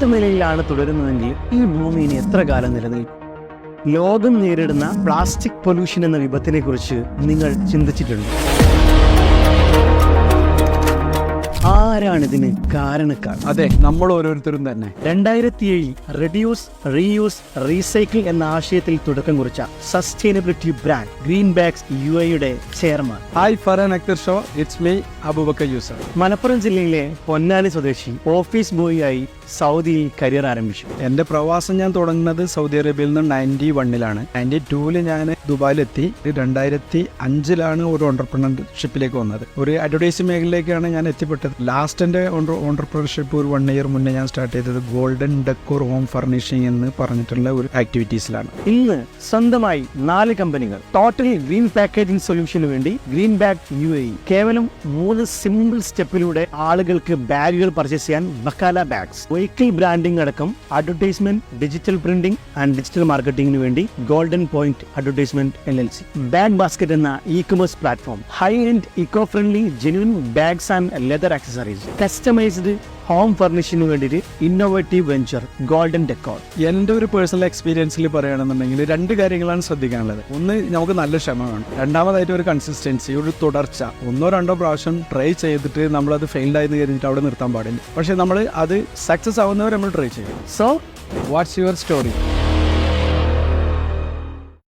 ഇപ്പോഴത്തെ നിലയിലാണ് തുടരുന്നതെങ്കിൽ ഈ ഭൂമി ഇനി എത്ര കാലം നിലനിൽക്കും? ലോകം നേരിടുന്ന പ്ലാസ്റ്റിക് പൊല്യൂഷൻ എന്ന വിപത്തിനെ കുറിച്ച് നിങ്ങൾ ചിന്തിച്ചിട്ടുണ്ട്? ആരാണിതിന് കാരണക്കാർ? അതെ, നമ്മൾ ഓരോരുത്തരും തന്നെ. 2007 റെഡ്യൂസ് റീയൂസ് റീസൈക്കിൾ എന്ന ആശയത്തിൽ തുടക്കം കുറിച്ച sustainability brand Green Bags UAE chairman. Hi Farhan Akhtar show, it's me Abubakar Yusuf. Malappuram ജില്ലയിലെ പൊന്നാനി സ്വദേശി ഓഫീസ് ബോയിയായി സൗദിയിൽ കരിയർ ആരംഭിച്ചു. എൻ്റെ പ്രവാസം ഞാൻ തുടങ്ങുന്നത് സൗദി അറേബ്യയിൽ നിന്ന് 92-ലാണ്. 92-ൽ ഞാൻ ദുബായിലെത്തി. 2005-ലാണ് ഒരു ഓണ്ടർപ്രണർഷിപ്പിലേക്ക് വന്നത്. ഒരു അഡ്വർടൈസിംഗ് മേഖലയിലേക്കാണ് ഞാൻ എത്തിപ്പെട്ടത്. ലാസ്റ്റ് എൻ്റെ ഓണ്ടർപ്രണർഷിപ്പ് ഒരു 1 ഇയർ മുന്നേ ഞാൻ സ്റ്റാർട്ട് ചെയ്തത് ഗോൾഡൻ ഡെക്കോർ ഹോം ഫർണിഷിംഗ് എന്ന് പറഞ്ഞിട്ടുള്ള ഒരു ആക്ടിവിറ്റീസിലാണ്. ഇന്ന് സ്വന്തമായി 4 കമ്പനികൾ. ടോട്ടൽ ഗ്രീൻ പാക്കേജിംഗ് സൊല്യൂഷന് വേണ്ടി ഗ്രീൻ ബാഗ് UAE. കേവലം 3 സിമ്പിൾ സ്റ്റെപ്പിലൂടെ ആളുകൾക്ക് ബാഗുകൾ പർച്ചേസ് ചെയ്യാൻ ബക്കാല ബാഗ്സ്. വെഹിക്കിൾ ബ്രാൻഡിംഗ് അടക്കം advertisement, digital printing and digital മാർക്കറ്റിംഗിന് വേണ്ടി golden point advertisement LLC. Bag basket എന്ന e-commerce platform. High end eco friendly genuine bags and leather accessories. Customised home ഫർണിഷിന് വേണ്ടിയിട്ട് ഇന്നോവേറ്റീവ് വെഞ്ചർ ഗോൾഡൻ ഡെക്കോർ. എൻ്റെ ഒരു personal എക്സ്പീരിയൻസിൽ പറയുകയാണെന്നുണ്ടെങ്കിൽ 2 കാര്യങ്ങളാണ് ശ്രദ്ധിക്കാനുള്ളത്. ഒന്ന്, നമുക്ക് നല്ല ക്ഷമ വേണം. രണ്ടാമതായിട്ട് ഒരു കൺസിസ്റ്റൻസി, ഒരു തുടർച്ച. 1-2 പ്രാവശ്യം ട്രൈ ചെയ്തിട്ട് നമ്മളത് ഫെയിൽഡ് ആയെന്ന് കരുതിയിട്ട് അവിടെ നിർത്താൻ പാടില്ല. പക്ഷേ നമ്മൾ അത് സക്സസ് ആവുന്നവരെ നമ്മൾ ട്രൈ ചെയ്യും. So what's your story?